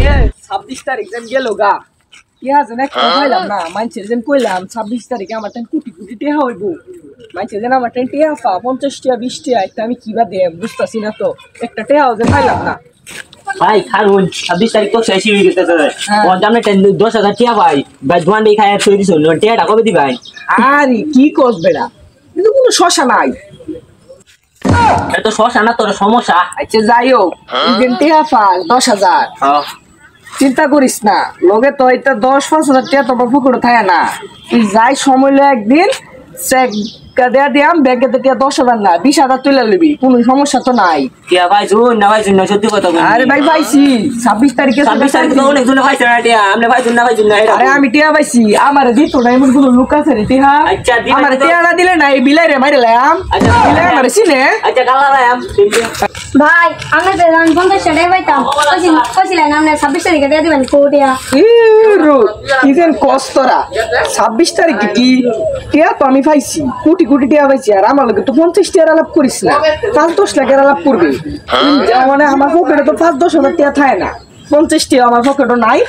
26 তারিখ যেন গেল গা টিয়া যেন খাইলাম না মানুষের যেন কইলাম 26 তারিখে আমার টাইম কোটি কোটি টিয়া হইব মানুষের যেন আমার টাইম টিয়া 50 টিয়া 20 টিয়া একটা আমি কিবা দে বুঝতেছি না তো একটা টিয়াও যেন খাইলাম না ভাই খারুন 26 তারিখ তো শেষ হয়ে গেছে ওর দামে 10,000 টাকা ভাই ভাই দোয়ান্ডে খায় থই দিছ টিয়াটা কবে দিবেন আরে কি করবে না কিন্তু কোনো শশা নাই এটা তো সমস্যা না তোর সমস্যা আচ্ছা যাই হোক ইভেন টিয়া ফাল 10,000 চিন্তা করিস না লগে তো এটা 10-5,000 টাকা তোমার পুকুরে থাকে না তুই যাই সময় লে একদিন চেক দেয়া দিয়াম ব্যাংকে তো 10,000 না 20,000 তুলে নিবি কোনো সমস্যা তো নাই টিয়া ভাই জুন না ভাই জুন না সত্যি কথা বল আরে ভাই পাইছি 26 তারিখে 26 তারিখ তো অনেক জন ভাইছে না টিয়া আমনে ভাই জুন না আরে আমি টিয়া পাইছি আমারে দিত না এমন কোনো লোক আছে রে টিয়া আচ্ছা দিবেন আমারে টিয়া না দিলে না এই বিলাই রে মাইরে লাম আচ্ছা বিলাই আমারে চিনে আচ্ছা গালা রাম ভাই আমরা তো 50 টাকা পাইতাম কইছিলেন আপনি 26 তারিখে দিয়ে দিবেন কোটিয়া ইরো ইভেন কষ্টরা 26 তারিখে কি টিয়া তো আমি পাইছি কোটি কোটি টিয়া পাইছি আর আমার লগে তো 50 টাকা আলাপ করিস না 5-10 লাখ আলাপ করবে মানে আমার পকেটে তো 5-10 হাজার টাকা থাকে না 50 টাকা আমার পকেটে নাই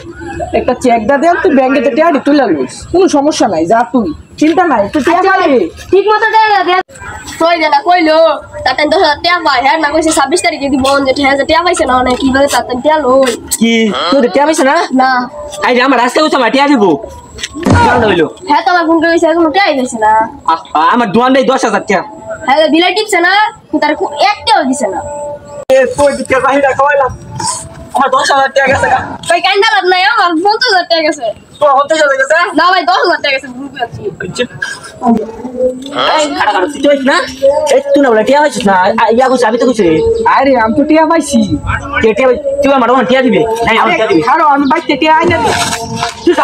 একটা চেক দা দেন তুই ব্যাংকে তো টাকা তুলে লইস কোনো সমস্যা নাই যা তুই চিন্তা নাই তুই টাকা পাবি ঠিক মতো টাকা কই দেনা কইলো তাতেন 10,000 টাকা পাই হ্যাঁ না কইছে 26 তারিখে দিব যে 10,000 টাকা পাইছে না অনেক কিভাবে তাতেন টাকা লই কি তোর টিয়া পাইছ না না আই আমার রাস্তা উঠা টিয়া দিব কেমন হইলো হ্যাঁ তো আমার ফোন কইছে কোনো টাকা দিছে না আমার দোয়ান্ডে 10,000 টাকা হ্যাঁ বিলাই টিপছে না তার একটাও দিছে না এ তুই দিতে বাহিরা খাওয়াইলাম আমার 10,000 টাকা গেছে ভাই কাইন্দা লাভ নাই আমার 50,000 টাকা গেছে তো হতে চলে গেছে না ভাই 10,000 টাকা গেছে গ্রুপে আছি এই খাড়া খাড়া তুই তো না এই তুই না বলে টিয়া পাইছিস না ইয়া কইছ আমি তো কইছি আরে আমি তো টিয়া পাইছি টিয়া তুই আমার টিয়া দিবি নাই আমার টিয়া দিবি ছাড়ো আমি বাইতে টিয়া আইনা দিই তুই